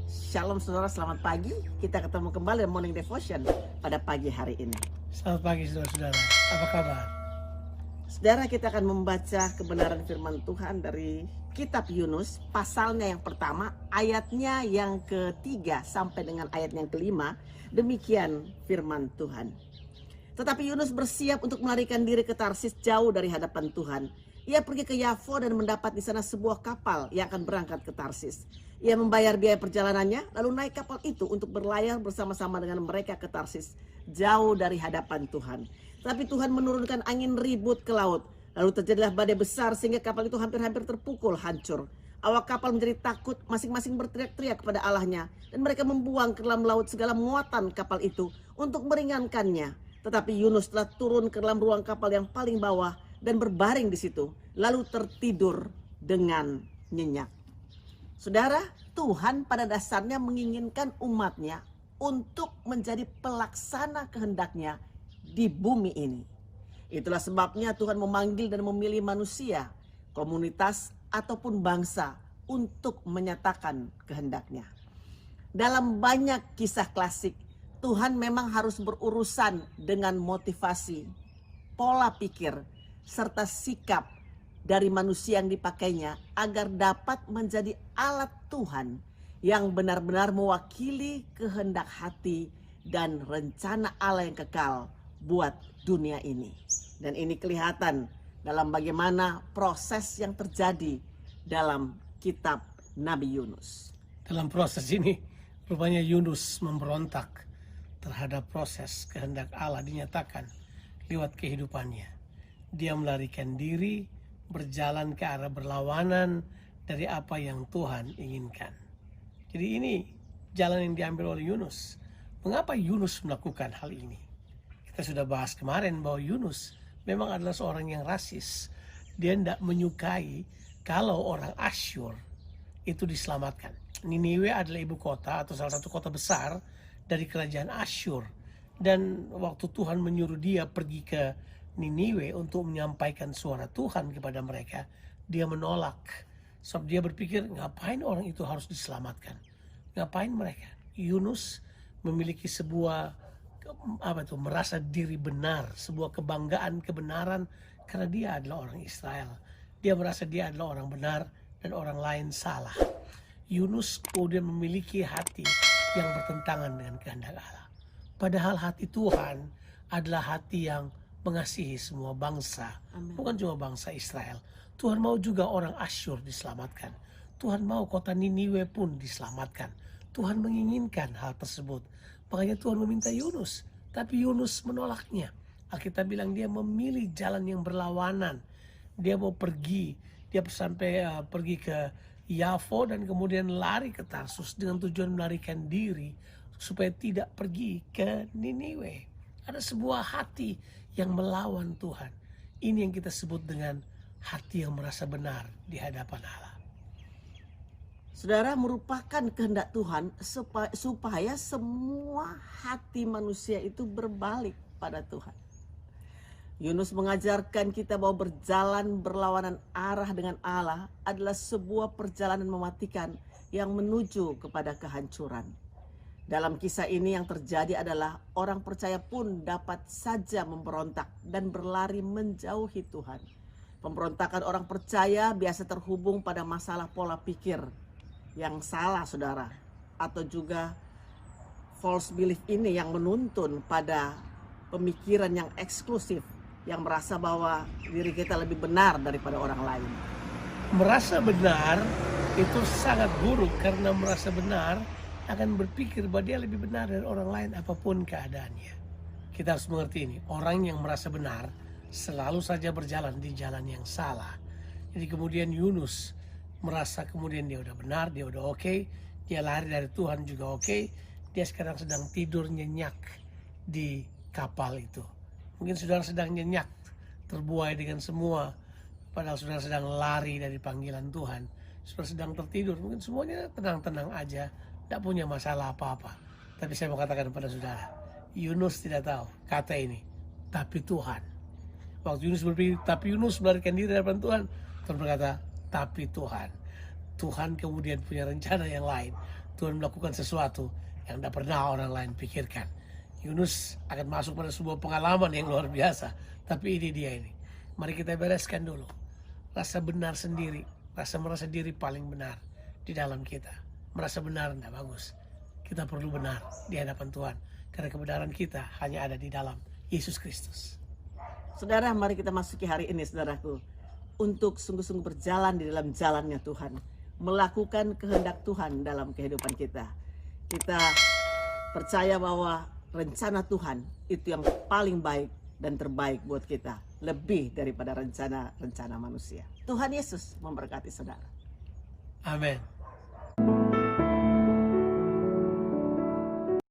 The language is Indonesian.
Shalom saudara, selamat pagi. Kita ketemu kembali di Morning Devotion pada pagi hari ini. Selamat pagi saudara-saudara, apa kabar? Saudara, kita akan membaca kebenaran firman Tuhan dari kitab Yunus, pasalnya yang pertama, ayatnya yang ketiga sampai dengan ayat yang kelima. Demikian firman Tuhan. Tetapi Yunus bersiap untuk melarikan diri ke Tarsis jauh dari hadapan Tuhan. Ia pergi ke Yafo dan mendapat di sana sebuah kapal yang akan berangkat ke Tarsis. Ia membayar biaya perjalanannya, lalu naik kapal itu untuk berlayar bersama-sama dengan mereka ke Tarsis, jauh dari hadapan Tuhan. Tapi Tuhan menurunkan angin ribut ke laut. Lalu terjadilah badai besar sehingga kapal itu hampir-hampir terpukul hancur. Awak kapal menjadi takut, masing-masing berteriak-teriak kepada Allahnya. Dan mereka membuang ke dalam laut segala muatan kapal itu untuk meringankannya. Tetapi Yunus telah turun ke dalam ruang kapal yang paling bawah dan berbaring di situ, lalu tertidur dengan nyenyak. Saudara, Tuhan pada dasarnya menginginkan umatnya untuk menjadi pelaksana kehendaknya di bumi ini. Itulah sebabnya Tuhan memanggil dan memilih manusia, komunitas ataupun bangsa untuk menyatakan kehendaknya. Dalam banyak kisah klasik, Tuhan memang harus berurusan dengan motivasi, pola pikir, serta sikap dari manusia yang dipakainya agar dapat menjadi alat Tuhan yang benar-benar mewakili kehendak hati dan rencana Allah yang kekal buat dunia ini. Dan ini kelihatan dalam bagaimana proses yang terjadi dalam kitab Nabi Yunus. Dalam proses ini, rupanya Yunus memberontak terhadap proses kehendak Allah dinyatakan lewat kehidupannya. Dia melarikan diri, berjalan ke arah berlawanan dari apa yang Tuhan inginkan. Jadi ini jalan yang diambil oleh Yunus. Mengapa Yunus melakukan hal ini? Kita sudah bahas kemarin bahwa Yunus memang adalah seorang yang rasis. Dia tidak menyukai kalau orang Asyur itu diselamatkan. Niniwe adalah ibu kota atau salah satu kota besar dari kerajaan Asyur. Dan waktu Tuhan menyuruh dia pergi ke Niniwe untuk menyampaikan suara Tuhan kepada mereka, dia menolak. Sebab dia berpikir, ngapain orang itu harus diselamatkan? Ngapain mereka? Yunus memiliki sebuah merasa diri benar, sebuah kebanggaan, kebenaran, karena dia adalah orang Israel. Dia merasa dia adalah orang benar dan orang lain salah. Yunus kemudian memiliki hati yang bertentangan dengan kehendak Allah. Padahal hati Tuhan adalah hati yang mengasihi semua bangsa. Amen. Bukan cuma bangsa Israel. Tuhan mau juga orang Asyur diselamatkan. Tuhan mau kota Niniwe pun diselamatkan. Tuhan menginginkan hal tersebut. Makanya Tuhan meminta Yunus. Tapi Yunus menolaknya. Alkitab bilang dia memilih jalan yang berlawanan. Dia mau pergi. Dia sampai pergi ke Yafo dan kemudian lari ke Tarsus dengan tujuan melarikan diri supaya tidak pergi ke Niniwe. Ada sebuah hati yang melawan Tuhan. Ini yang kita sebut dengan hati yang merasa benar di hadapan Allah. Saudara, merupakan kehendak Tuhan supaya semua hati manusia itu berbalik pada Tuhan. Yunus mengajarkan kita bahwa berjalan berlawanan arah dengan Allah adalah sebuah perjalanan mematikan yang menuju kepada kehancuran. Dalam kisah ini yang terjadi adalah orang percaya pun dapat saja memberontak dan berlari menjauhi Tuhan. Pemberontakan orang percaya biasa terhubung pada masalah pola pikir yang salah, saudara. Atau juga false belief ini yang menuntun pada pemikiran yang eksklusif, yang merasa bahwa diri kita lebih benar daripada orang lain. Merasa benar itu sangat buruk karena merasa benar akan berpikir bahwa dia lebih benar dari orang lain apapun keadaannya. Kita harus mengerti ini. Orang yang merasa benar selalu saja berjalan di jalan yang salah. Jadi kemudian Yunus merasa kemudian dia udah benar, dia udah oke, dia lari dari Tuhan juga oke. Dia sekarang sedang tidur nyenyak di kapal itu. Mungkin saudara sedang nyenyak, terbuai dengan semua. Padahal saudara sedang lari dari panggilan Tuhan. Saudara sedang tertidur, mungkin semuanya tenang-tenang aja. Tidak punya masalah apa-apa. Tapi saya mau katakan kepada saudara, Yunus tidak tahu kata ini, tapi Tuhan. Waktu Yunus berpikir, tapi Yunus melarikan diri dari hadapan Tuhan, Tuhan berkata, tapi Tuhan. Tuhan kemudian punya rencana yang lain. Tuhan melakukan sesuatu yang tidak pernah orang lain pikirkan. Yunus akan masuk pada sebuah pengalaman yang luar biasa. Tapi ini dia ini. Mari kita bereskan dulu. Rasa benar sendiri, rasa merasa diri paling benar di dalam kita. Merasa benar tidak bagus. Kita perlu benar di hadapan Tuhan. Karena kebenaran kita hanya ada di dalam Yesus Kristus. Saudara, mari kita masuki hari ini, saudaraku, untuk sungguh-sungguh berjalan di dalam jalannya Tuhan. Melakukan kehendak Tuhan dalam kehidupan kita. Kita percaya bahwa rencana Tuhan itu yang paling baik dan terbaik buat kita. Lebih daripada rencana-rencana manusia. Tuhan Yesus memberkati saudara. Amin.